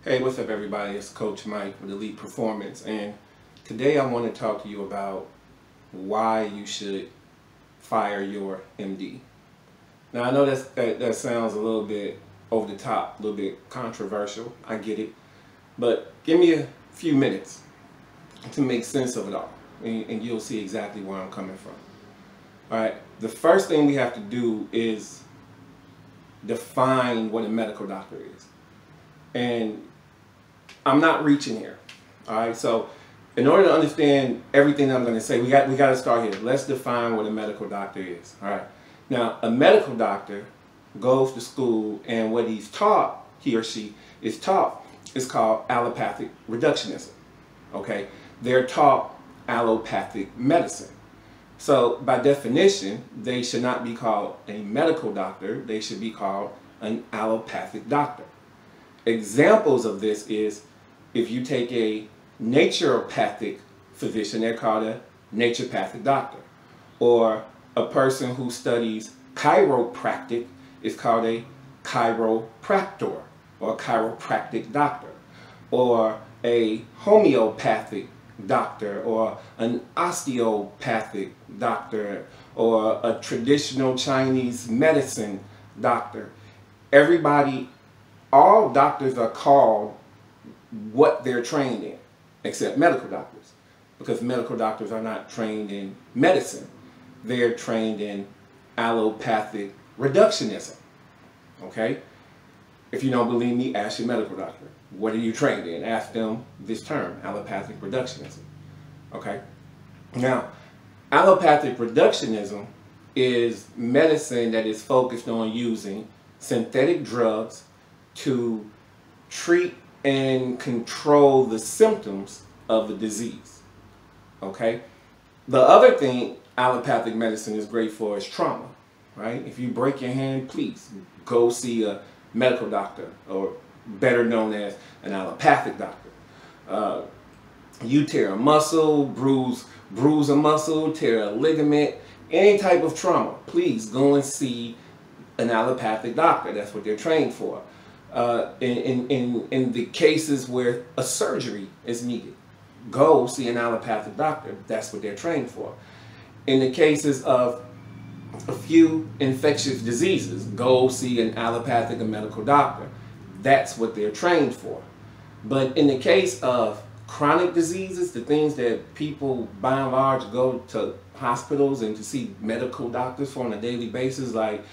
Hey, what's up everybody? It's Coach Mike with Elite Performance, and today I want to talk to you about why you should fire your MD. Now I know that sounds a little bit over the top, a little bit controversial, I get it, but give me a few minutes to make sense of it all, and you'll see exactly where I'm coming from. Alright, the first thing we have to do is define what a medical doctor is. And I'm not reaching here. All right. So in order to understand everything that I'm going to say, we got to start here. Let's define what a medical doctor is. All right. Now, a medical doctor goes to school, and what he's taught, he or she is taught, is called allopathic reductionism. Okay. They're taught allopathic medicine. So by definition, they should not be called a medical doctor. They should be called an allopathic doctor. Examples of this is if you take a naturopathic physician, they're called a naturopathic doctor. Or a person who studies chiropractic is called a chiropractor or a chiropractic doctor. Or a homeopathic doctor or an osteopathic doctor or a traditional Chinese medicine doctor. All doctors are called what they're trained in, except medical doctors, because medical doctors are not trained in medicine. They're trained in allopathic reductionism. Okay? If you don't believe me, ask your medical doctor. What are you trained in? Ask them this term, allopathic reductionism. Okay? Now, allopathic reductionism is medicine that is focused on using synthetic drugs to treat and control the symptoms of the disease. Okay? The other thing allopathic medicine is great for is trauma. Right? If you break your hand, please go see a medical doctor, or better known as an allopathic doctor. You tear a muscle, bruise a muscle, tear a ligament, any type of trauma, please go and see an allopathic doctor. That's what they're trained for. In the cases where a surgery is needed, go see an allopathic doctor. That's what they're trained for. In the cases of a few infectious diseases, go see an allopathic or medical doctor. That's what they're trained for. But in the case of chronic diseases, the things that people by and large go to hospitals and to see medical doctors for on a daily basis, like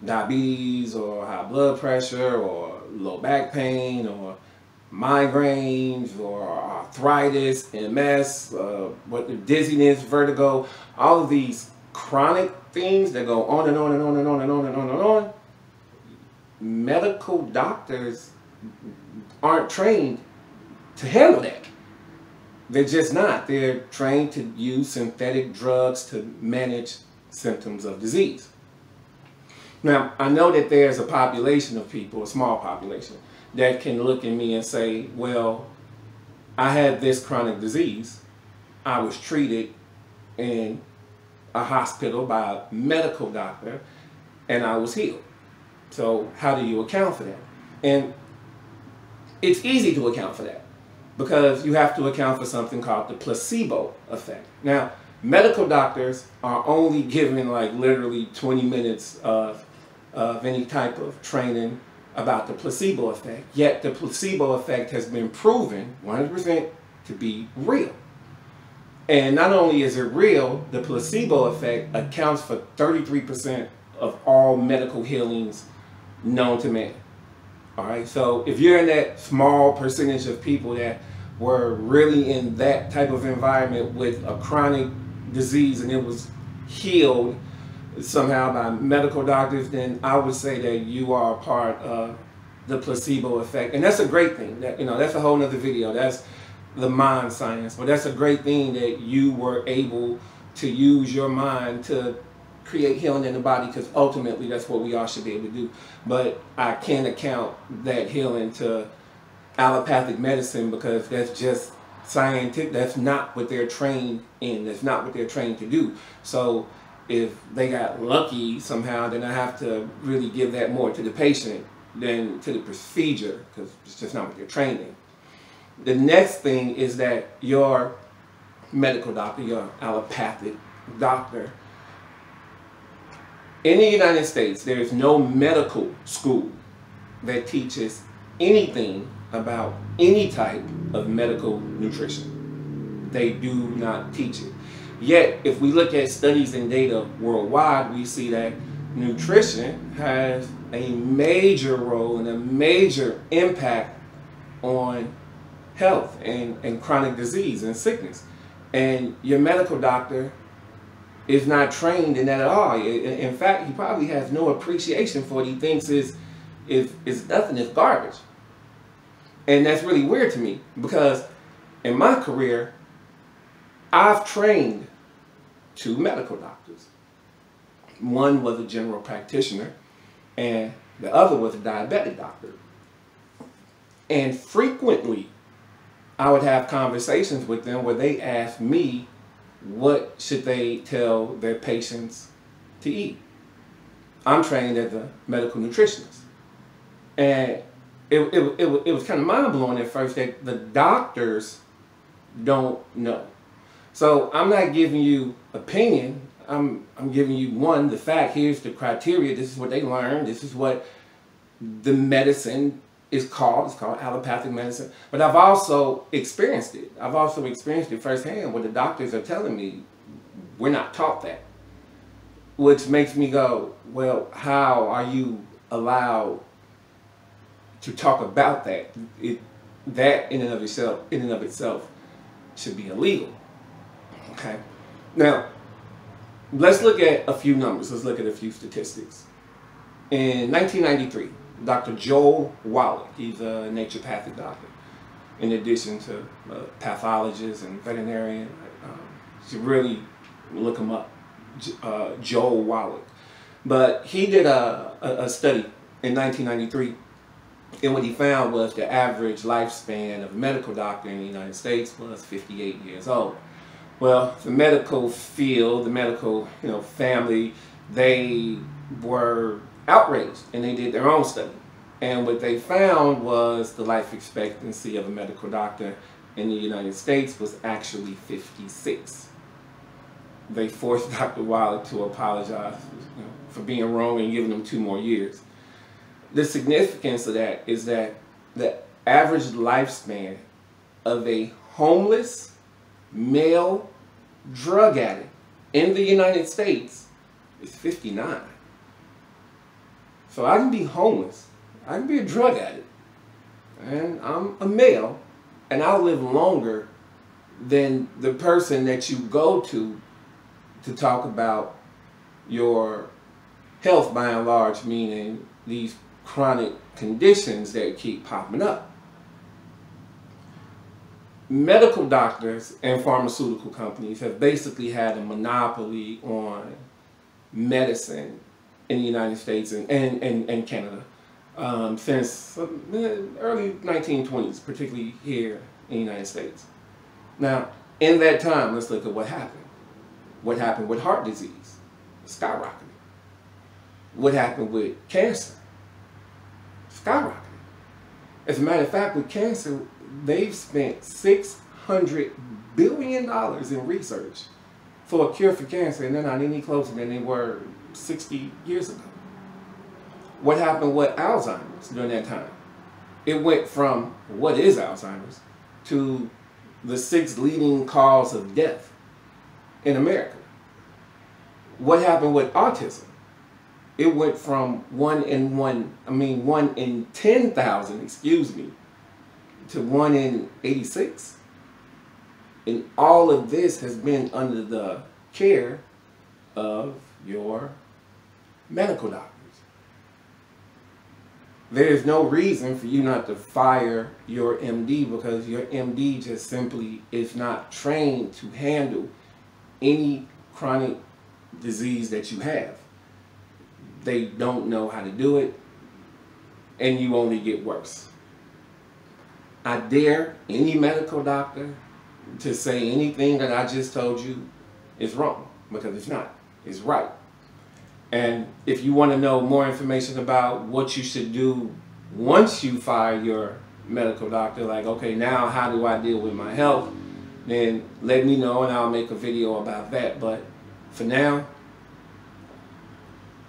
diabetes or high blood pressure or low back pain or migraines or arthritis, MS, dizziness, vertigo, all of these chronic things that go on and on and on and on and on and on and on. Medical doctors aren't trained to handle that. They're just not. They're trained to use synthetic drugs to manage symptoms of disease. Now, I know that there's a population of people, a small population, that can look at me and say, well, I had this chronic disease. I was treated in a hospital by a medical doctor, and I was healed. So how do you account for that? And it's easy to account for that, because you have to account for something called the placebo effect. Now, medical doctors are only given like literally 20 minutes of any type of training about the placebo effect. Yet the placebo effect has been proven 100% to be real. And not only is it real, the placebo effect accounts for 33% of all medical healings known to man. All right, so if you're in that small percentage of people that were really in that type of environment with a chronic disease and it was healed somehow by medical doctors, then I would say that you are a part of the placebo effect. And that's a great thing. That, that's a whole nother video. That's the mind science. But that's a great thing that you were able to use your mind to create healing in the body, because ultimately that's what we all should be able to do. But I can't account that healing to allopathic medicine, because that's just scientific. That's not what they're trained in. That's not what they're trained to do. So if they got lucky somehow, then I have to really give that more to the patient than to the procedure, because it's just not what they're trained in. The next thing is that your medical doctor, your allopathic doctor, in the United States, there is no medical school that teaches anything about any type of medical nutrition. They do not teach it. Yet, if we look at studies and data worldwide, we see that nutrition has a major role and a major impact on health and chronic disease and sickness. And your medical doctor is not trained in that at all. In fact, he probably has no appreciation for what he thinks is nothing, it's garbage. And that's really weird to me, because in my career, I've trained 2 medical doctors. One was a general practitioner, and the other was a diabetic doctor. And frequently, I would have conversations with them where they asked me, what should they tell their patients to eat? I'm trained as a medical nutritionist. And it was kind of mind-blowing at first that the doctors don't know. So I'm not giving you opinion. I'm giving you, one, the fact. Here's the criteria. This is what they learned. This is what the medicine is called. It's called allopathic medicine. But I've also experienced it. I've also experienced it firsthand where the doctors are telling me, we're not taught that. Which makes me go, well, how are you allowed to talk about that? That in and of itself should be illegal. Okay. Now, let's look at a few numbers. Let's look at a few statistics. In 1993, Dr. Joel Wallach, he's a naturopathic doctor, in addition to pathologist and veterinarian. You should really look him up, Joel Wallach. But he did a study in 1993, and what he found was the average lifespan of a medical doctor in the United States was 58 years old. Well, the medical field, the medical family, they were outraged, and they did their own study. And what they found was the life expectancy of a medical doctor in the United States was actually 56. They forced Dr. Wallach to apologize for being wrong and giving him 2 more years. The significance of that is that the average lifespan of a homeless male drug addict in the United States is 59. So I can be homeless, I can be a drug addict, and I'm a male, and I'll live longer than the person that you go to talk about your health by and large, meaning these chronic conditions that keep popping up. Medical doctors and pharmaceutical companies have basically had a monopoly on medicine in the United States and Canada since the early 1920s, particularly here in the United States. Now, in that time, let's look at what happened. What happened with heart disease? Skyrocketed. What happened with cancer? Skyrocketed. As a matter of fact, with cancer, they've spent $600 billion in research for a cure for cancer, and they're not any closer than they were 60 years ago. What happened with Alzheimer's during that time? It went from what is Alzheimer's to the 6th leading cause of death in America. What happened with autism? It went from 1 in 10,000, excuse me, to 1 in 86. And all of this has been under the care of your medical doctors. There is no reason for you not to fire your MD, because your MD just simply is not trained to handle any chronic disease that you have. They don't know how to do it, and you only get worse. I dare any medical doctor to say anything that I just told you is wrong, because it's not. It's right. And if you want to know more information about what you should do Once you fire your medical doctor, like, okay, now how do I deal with my health? Then let me know and I'll make a video about that. But for now,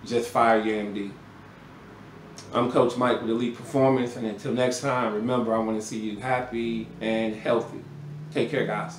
just fire your MD. I'm Coach Mike with Elite Performance, and until next time, remember, I want to see you happy and healthy. Take care, guys.